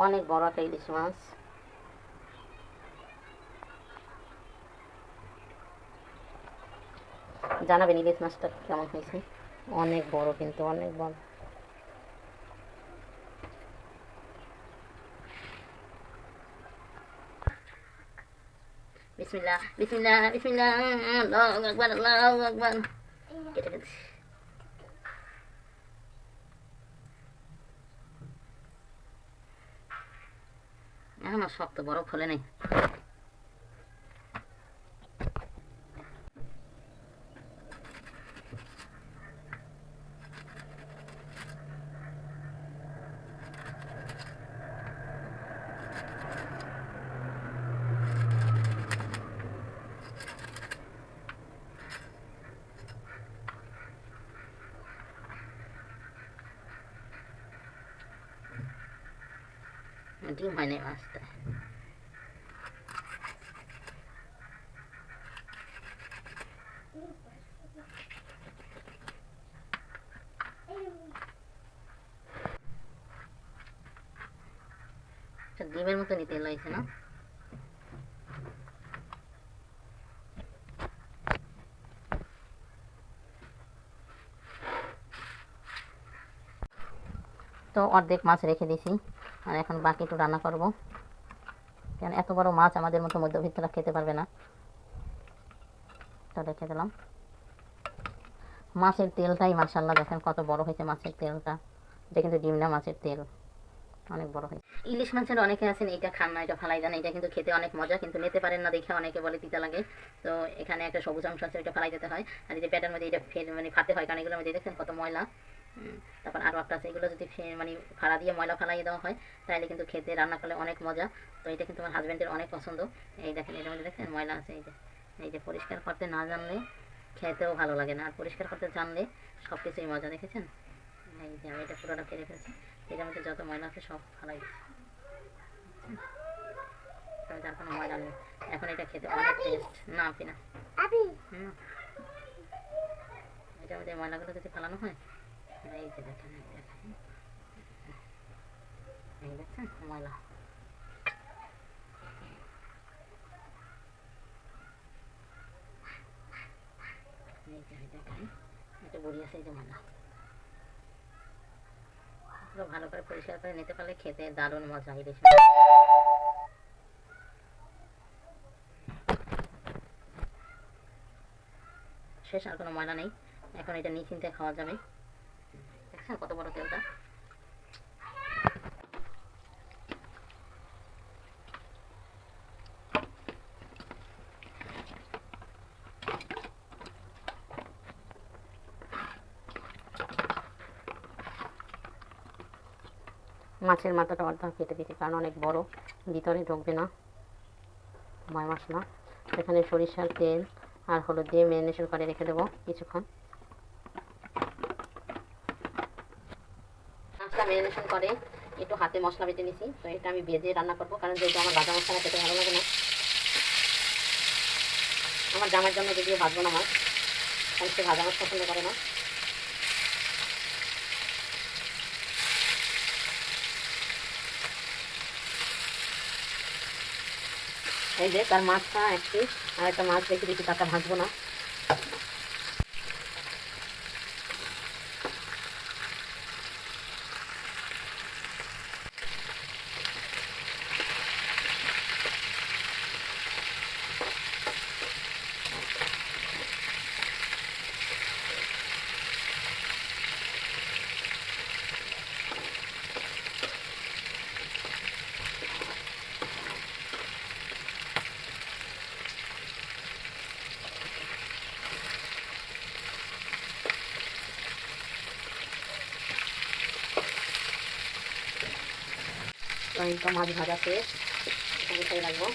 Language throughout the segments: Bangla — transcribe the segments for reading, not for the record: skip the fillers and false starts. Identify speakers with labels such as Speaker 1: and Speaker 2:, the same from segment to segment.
Speaker 1: অনেক বড় একটা ইলিশ মাছ। জানাবেন ইলিশ মাছটা কেমন হয়েছে। অনেক বড়, কিন্তু অনেক বড়। বিসমিল্লাহ বিসমিল্লাহ বিসমিল্লাহ, আল্লাহু আকবার আল্লাহু আকবার। কেটে ফেলছি। এখনো শক্ত, বরফ খোলে নেই। ডিম হয়নি মাছটা। ডিমের মতনই তেল হয়েছে না? তো অর্ধেক মাছ রেখে দিয়েছি, আর এখন বাকি একটু রান্না করব। কারণ এত বড় মাছ আমাদের মতো মধ্যবিত্তরা খেতে পারবে না। তো রেখে দিলাম। মাছের তেলটাই মাশাআল্লাহ, দেখেন কত বড় হয়েছে মাছের তেলটা। এটা কিন্তু ডিম না, মাছের তেল, অনেক বড় হয়েছে। ইলিশ মাছের অনেকে আছেন এটা খান না, এটা ফালাই দেন। এটা কিন্তু খেতে অনেক মজা, কিন্তু নিতে পারেন না দেখে অনেকে বলে তিতা লাগে। তো এখানে একটা সবুজ অংশ আছে, এটা ফালাই দিতে হয়। আর এই যে পেটের মধ্যে এটা মানে ফাটতে হয়, কারণ এগুলোর মধ্যে দেখছেন কত ময়লা। তারপর আরও একটা আছে, এগুলো যদি মানে ফাড়া দিয়ে ময়লা ফালাই দেওয়া হয় তাহলে কিন্তু খেতে রান্না করলে অনেক মজা। তো এটা কিন্তু আমার হাজব্যান্ডের অনেক পছন্দ। এই দেখেন এটার মধ্যে দেখেন ময়লা আছে। এই যে পরিষ্কার করতে না জানলে খেতেও ভালো লাগে না, আর পরিষ্কার করতে জানলে সব কিছুই মজা। দেখেছেন? এই যে আমি এটা পুরোটা ফেলে ফেলছি। এটার মধ্যে যত ময়লা আছে সব ফালাই দিচ্ছি, যার কোনো ময়লা নেই। এখন এটা খেতে অনেক টেস্ট। না আপনি না, এটার মধ্যে ময়লাগুলো যদি ফালানো হয়, এই যে দেখেন, এই দেখছেন ময়লা। এই যে দেখেন এটা বড়ি আছে, এই যে ময়লা। পুরো ভালো করে পরিষ্কার করে নিতে পারলে খেতে দারুণ মজা। ইলিশ শেষ, আর কোনো ময়লা নেই। এখন এটা নিশ্চিন্তে খাওয়া যাবে। দেখছেন কত বড় তেলটা। মাছের মাথাটা অর্ধেক কেটে দিতে, কারণ অনেক বড়, ভিতরে ঢুকবে না ময় মশলা। এখানে সরিষার তেল আর হলুদ দিয়ে ম্যারিনেশন করে রেখে দেবো কিছুক্ষণ। মাছটা ম্যারিনেশন করে একটু হাতে মশলা বেটে নিছি। তো এটা আমি ভেজে রান্না করবো, কারণ যেহেতু আমার ভাজা মশলা খেতে ভালো লাগে না। আমার জামার জন্য যদিও ভাজবো না মাছ, কারণ সে ভাজা মাছ পছন্দ করে না। এই যে তার মাছটা এক পিস, আর একটা মাছ রেখে দিচ্ছি, তারটা ভাজবো না। তো এইটা মাছ ভাজা শেষ, উঠাই রাখবো।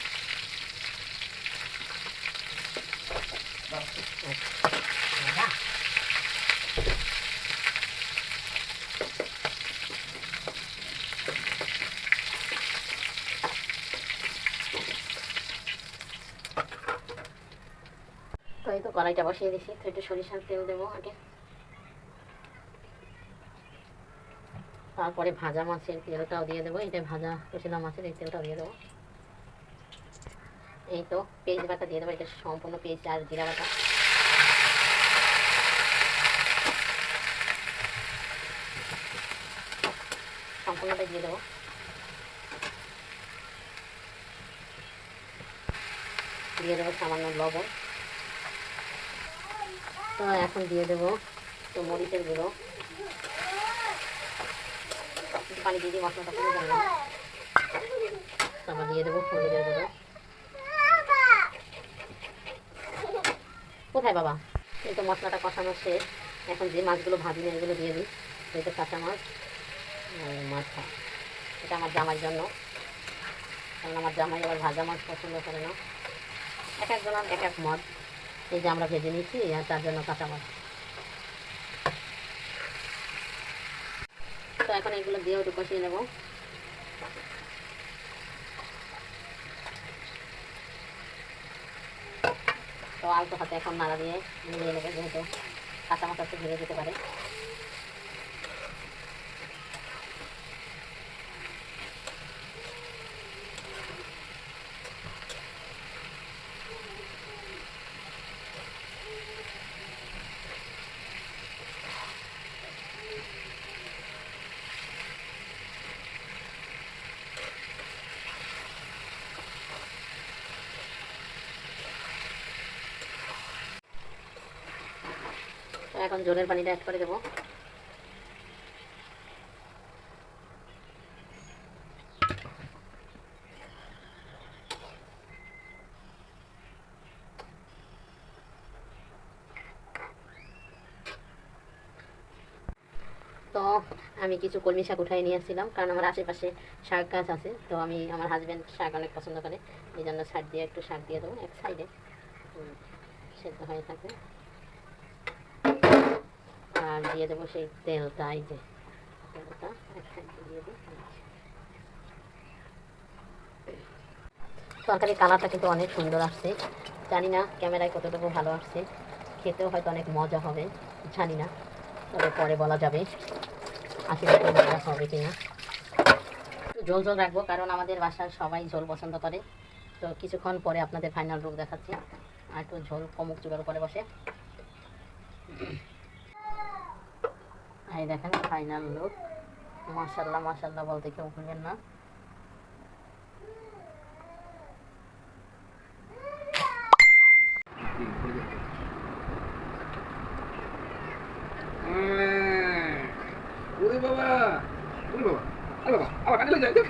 Speaker 1: তো এই তো কড়াইটা বসিয়ে দিছি। তো একটু সরিষার তেল দেবো আগে। তারপরে ভাজা মাছের তেলটাও দিয়ে দেবো, এটা ভাজা কুচিলা মাছের এই তেলটাও দিয়ে দেবো। এই তো পেঁয়াজ বাটা দিয়ে দেবো, এটা সম্পূর্ণ পেঁয়াজ আর জিরা বাটা। সম্পূর্ণটাই দিয়ে দেবো। দিয়ে দেবো সামান্য লবণ। তো এখন দিয়ে দেবো তো মরিচের গুঁড়ো, পানি দিয়ে দিয়ে মশলাটা পুরো যাবে। তারপর দিয়ে দেবো হলুদের গুঁড়ো। কোথায় বাবা? এই তো মশলাটা কষানো শেষ। এখন যে মাছগুলো ভাজি নিয়ে এগুলো দিয়ে দিই। এই তো কাঁচা মাছ, মাথা, এটা আমার জামার জন্য, কারণ আমার জামাই আবার ভাজা মাছ পছন্দ করে না। এক একজন এক এক মত। এই যে আমরা ভেজে নিচ্ছি আর তার জন্য কাঁচা মাছ। তো এখন এগুলো দিয়ে একটু কষিয়ে নেব। তো আলতো হাতে এখন নাড়া দিয়ে মিলিয়ে নেবে, যেহেতু কাঁচা মাছ একটু ভেঙে যেতে পারে। তো এখন জলের পানিটা অ্যাড করে দেবো। তো আমি কিছু কলমি শাক উঠাই নিয়ে আসছিলাম, কারণ আমার আশেপাশে শাক গাছ আছে। তো আমি আমার হাজব্যান্ড শাক অনেক পছন্দ করে, এই জন্য শাক দিয়ে একটু শাক দিয়ে দেবো এক সাইডে, সেদ্ধ হয়ে থাকে। আর দিয়ে দেবো সেই তেলটা, এই যে তেলটা এক সাইডে দিয়ে দিই। তরকারির কালারটা কিন্তু অনেক সুন্দর আসছে, জানি না ক্যামেরায় কতটুকু ভালো আসছে, খেতেও হয়তো অনেক মজা হবে, জানি না, তবে পরে বলা যাবে আশীর্বাদ মজা হবে কিনা। একটু ঝোল ঝোল রাখবো, কারণ আমাদের বাসার সবাই ঝোল পছন্দ করে। তো কিছুক্ষণ পরে আপনাদের ফাইনাল রূপ দেখাচ্ছি। আর একটু ঝোল কমুক চুলার উপরে বসে। এই দেখেন ফাইনাল লুক। মাশাআল্লাহ মাশাআল্লাহ বলতে কেউ ভুলবেন না।
Speaker 2: ওরে বাবা, ওরে বাবা, আরে বাবা, আবার কাজে লেগে যায়।